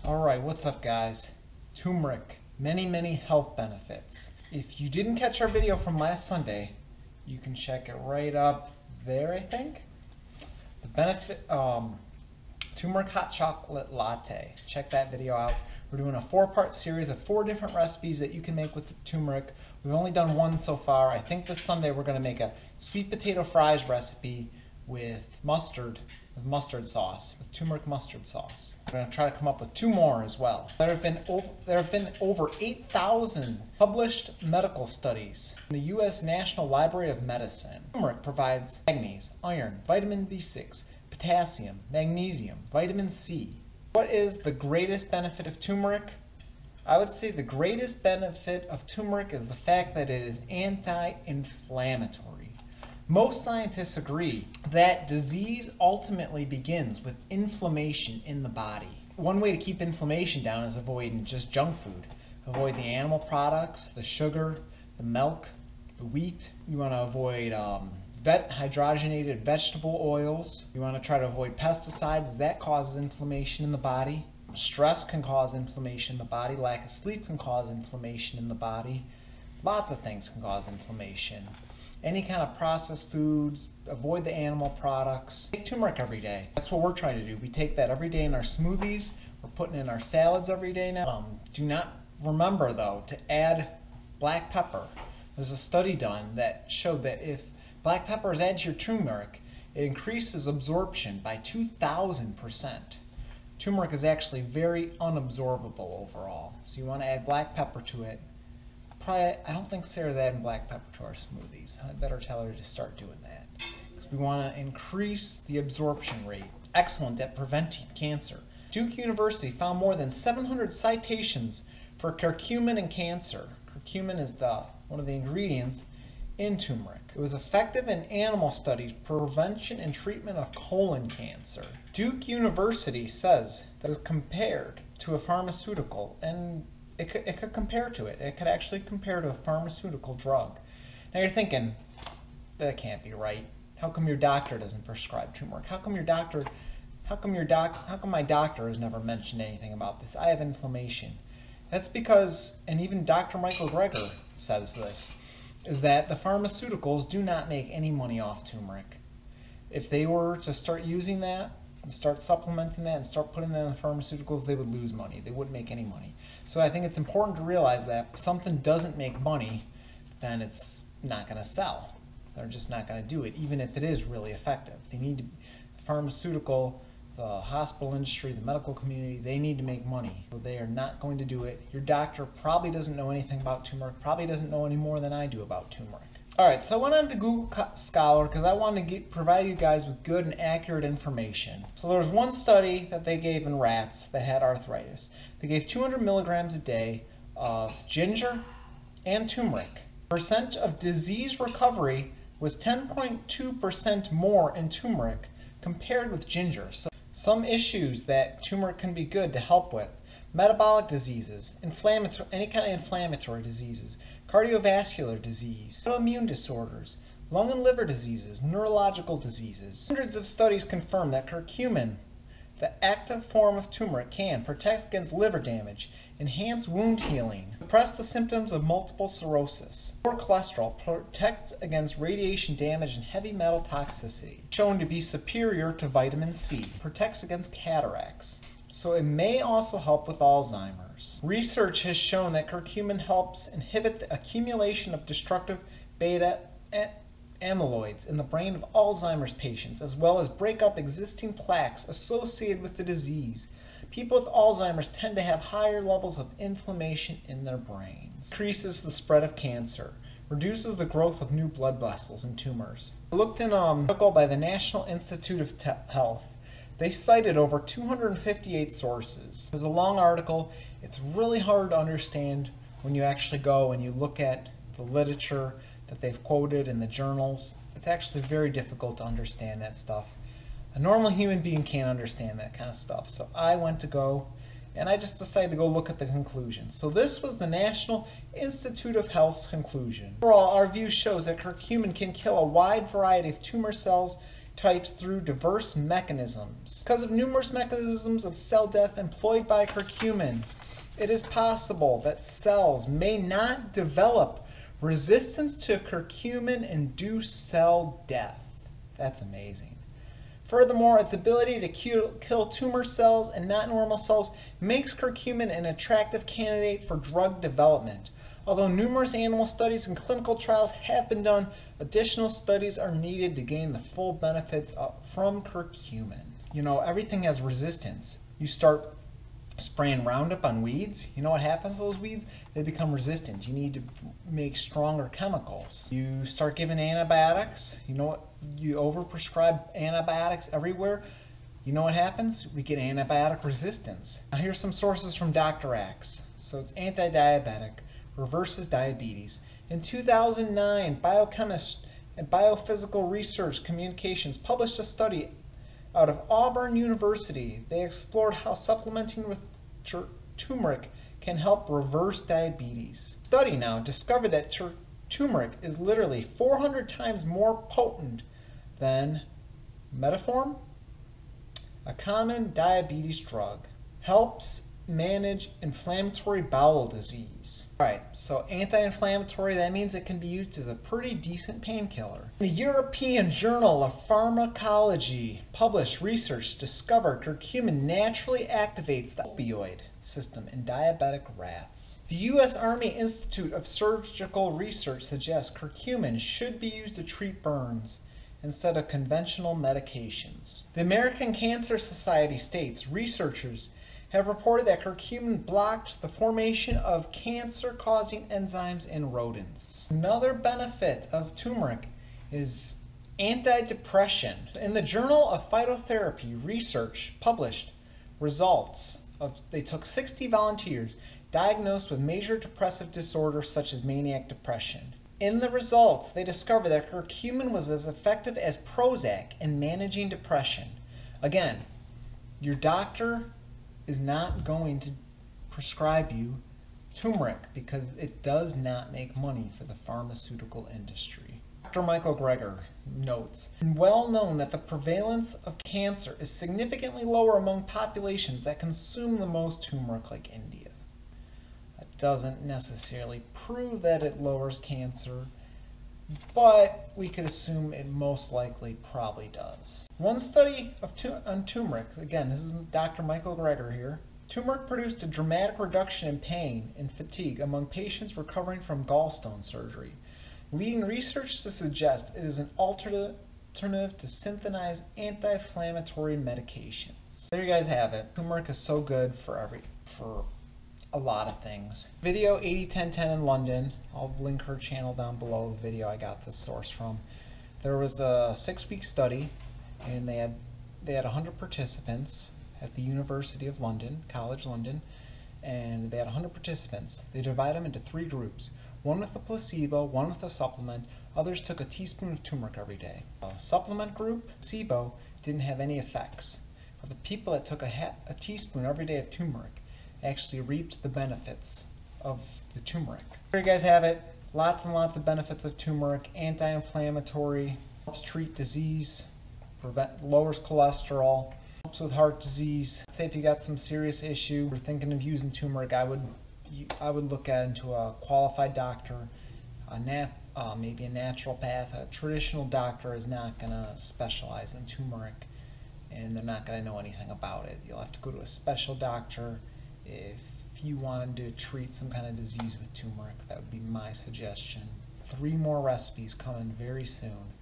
Alright, what's up guys? Turmeric, many health benefits. If you didn't catch our video from last Sunday, you can check it right up there, I think. The benefit, turmeric hot chocolate latte. Check that video out. We're doing a 4-part series of 4 different recipes that you can make with turmeric. We've only done one so far. I think this Sunday we're going to make a sweet potato fries recipe with mustard sauce, with turmeric mustard sauce. We're going to try to come up with 2 more as well. There have been over 8,000 published medical studies in the U.S. National Library of Medicine. Turmeric provides manganese, iron, vitamin B6, potassium, magnesium, vitamin C. What is the greatest benefit of turmeric? I would say the greatest benefit of turmeric is the fact that it is anti-inflammatory. Most scientists agree that disease ultimately begins with inflammation in the body. One way to keep inflammation down is avoiding just junk food. Avoid the animal products, the sugar, the milk, the wheat. You want to avoid hydrogenated vegetable oils. You want to try to avoid pesticides. That causes inflammation in the body. Stress can cause inflammation in the body. Lack of sleep can cause inflammation in the body. Lots of things can cause inflammation. Any kind of processed foods, avoid the animal products. Take turmeric every day. That's what we're trying to do. We take that every day in our smoothies. We're putting it in our salads every day now. Do not remember though to add black pepper. There's a study done that showed that if black pepper is added to your turmeric, it increases absorption by 2,000%. Turmeric is actually very unabsorbable overall. So you want to add black pepper to it. I don't think Sarah's adding black pepper to our smoothies. I better tell her to start doing that. Because we want to increase the absorption rate. Excellent at preventing cancer. Duke University found more than 700 citations for curcumin in cancer. Curcumin is one of the ingredients in turmeric. It was effective in animal studies for prevention and treatment of colon cancer. Duke University says that it was compared to a pharmaceutical, and it could compare to it. It could actually compare to a pharmaceutical drug. Now you're thinking, that can't be right. How come your doctor doesn't prescribe turmeric? How come my doctor has never mentioned anything about this? I have inflammation. That's because, and even Dr. Michael Greger says this, is that the pharmaceuticals do not make any money off turmeric. If they were to start using that, and start supplementing that and start putting that in the pharmaceuticals, they would lose money. They wouldn't make any money. So I think it's important to realize that if something doesn't make money, then it's not going to sell. They're just not going to do it, even if it is really effective. They need to, the pharmaceutical, the hospital industry, the medical community, they need to make money. So they are not going to do it. Your doctor probably doesn't know anything about turmeric, probably doesn't know any more than I do about turmeric. Alright, so I went on to Google Scholar because I wanted to provide you guys with good and accurate information. So there was one study that they gave in rats that had arthritis. They gave 200 milligrams a day of ginger and turmeric. Percent of disease recovery was 10.2% more in turmeric compared with ginger. So some issues that turmeric can be good to help with: metabolic diseases, any kind of inflammatory diseases, cardiovascular disease, autoimmune disorders, lung and liver diseases, neurological diseases. Hundreds of studies confirm that curcumin, the active form of turmeric, can protect against liver damage, enhance wound healing, suppress the symptoms of multiple sclerosis, lower cholesterol, protect against radiation damage and heavy metal toxicity. Shown to be superior to vitamin C, protects against cataracts. So it may also help with Alzheimer's. Research has shown that curcumin helps inhibit the accumulation of destructive beta amyloids in the brain of Alzheimer's patients, as well as break up existing plaques associated with the disease. People with Alzheimer's tend to have higher levels of inflammation in their brains. Increases the spread of cancer. Reduces the growth of new blood vessels and tumors. I looked in an article by the National Institute of Health. They cited over 258 sources. It was a long article. It's really hard to understand when you actually go and you look at the literature that they've quoted in the journals. It's actually very difficult to understand that stuff. A normal human being can't understand that kind of stuff. So I went to go and I just decided to go look at the conclusion. So this was the National Institute of Health's conclusion. Overall, our view shows that curcumin can kill a wide variety of tumor cells, types through diverse mechanisms. Because of numerous mechanisms of cell death employed by curcumin, it is possible that cells may not develop resistance to curcumin-induced cell death. That's amazing. Furthermore, its ability to kill tumor cells and not normal cells makes curcumin an attractive candidate for drug development. Although numerous animal studies and clinical trials have been done, additional studies are needed to gain the full benefits from curcumin. You know, everything has resistance. You start spraying Roundup on weeds, you know what happens to those weeds? They become resistant. You need to make stronger chemicals. You start giving antibiotics, you know what? You overprescribe antibiotics everywhere. You know what happens? We get antibiotic resistance. Now here's some sources from Dr. Axe. So it's anti-diabetic, reverses diabetes. In 2009, biochemist and biophysical research communications published a study out of Auburn University. They explored how supplementing with turmeric can help reverse diabetes. The study now discovered that turmeric is literally 400 times more potent than metformin, a common diabetes drug. Helps manage inflammatory bowel disease. Alright, so anti-inflammatory, that means it can be used as a pretty decent painkiller. The European Journal of Pharmacology published research discovered curcumin naturally activates the opioid system in diabetic rats. The U.S. Army Institute of Surgical Research suggests curcumin should be used to treat burns instead of conventional medications. The American Cancer Society states researchers have reported that curcumin blocked the formation of cancer-causing enzymes in rodents. Another benefit of turmeric is antidepressant. In the Journal of Phytotherapy, research published results of, they took 60 volunteers diagnosed with major depressive disorder such as maniac depression. In the results, they discovered that curcumin was as effective as Prozac in managing depression. Again, your doctor is not going to prescribe you turmeric because it does not make money for the pharmaceutical industry. Dr. Michael Greger notes, it's well known that the prevalence of cancer is significantly lower among populations that consume the most turmeric like India. That doesn't necessarily prove that it lowers cancer, but we could assume it most likely probably does. One study on turmeric, again, this is Dr. Michael Greger here. Turmeric produced a dramatic reduction in pain and fatigue among patients recovering from gallstone surgery, leading research to suggest it is an alternative to synthesized anti-inflammatory medications. There you guys have it. Turmeric is so good for a lot of things. Video 801010 in London. I'll link her channel down below the video I got this source from. There was a 6-week study, and they had 100 participants at the University of London, College London, and they had 100 participants. They divided them into 3 groups. One with a placebo, one with a supplement. Others took a teaspoon of turmeric every day. A supplement group, placebo, didn't have any effects. But the people that took a teaspoon every day of turmeric actually reaped the benefits of the turmeric. There you guys have it. Lots and lots of benefits of turmeric. Anti-inflammatory, helps treat disease, lowers cholesterol, helps with heart disease. Say if you got some serious issue, or thinking of using turmeric, I would look into a qualified doctor, maybe a naturopath. A traditional doctor is not going to specialize in turmeric, and they're not going to know anything about it. You'll have to go to a special doctor if you wanted to treat some kind of disease with turmeric. That would be my suggestion. 3 more recipes coming very soon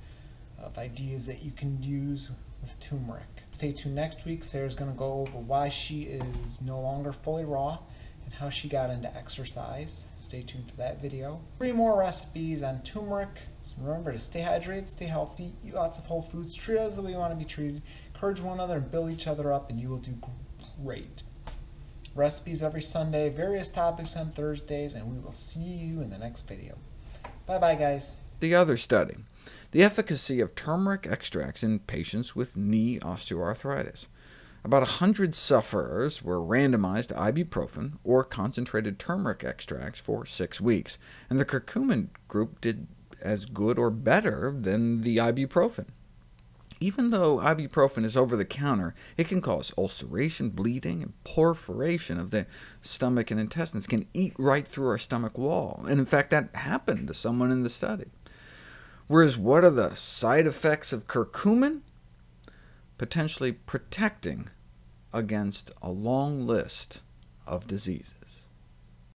of ideas that you can use with turmeric. Stay tuned next week. Sarah's going to go over why she is no longer fully raw and how she got into exercise. Stay tuned for that video. 3 more recipes on turmeric. So remember to stay hydrated, stay healthy, eat lots of whole foods, treat others the way you want to be treated, encourage one another and build each other up, and you will do great. Recipes every Sunday, various topics on Thursdays, and we will see you in the next video. Bye-bye, guys. The other study, the efficacy of turmeric extracts in patients with knee osteoarthritis. About 100 sufferers were randomized to ibuprofen or concentrated turmeric extracts for 6 weeks, and the curcumin group did as good or better than the ibuprofen. Even though ibuprofen is over-the-counter, it can cause ulceration, bleeding, and perforation of the stomach and intestines. It can eat right through our stomach wall, and in fact that happened to someone in the study. Whereas what are the side effects of curcumin? Potentially protecting against a long list of diseases.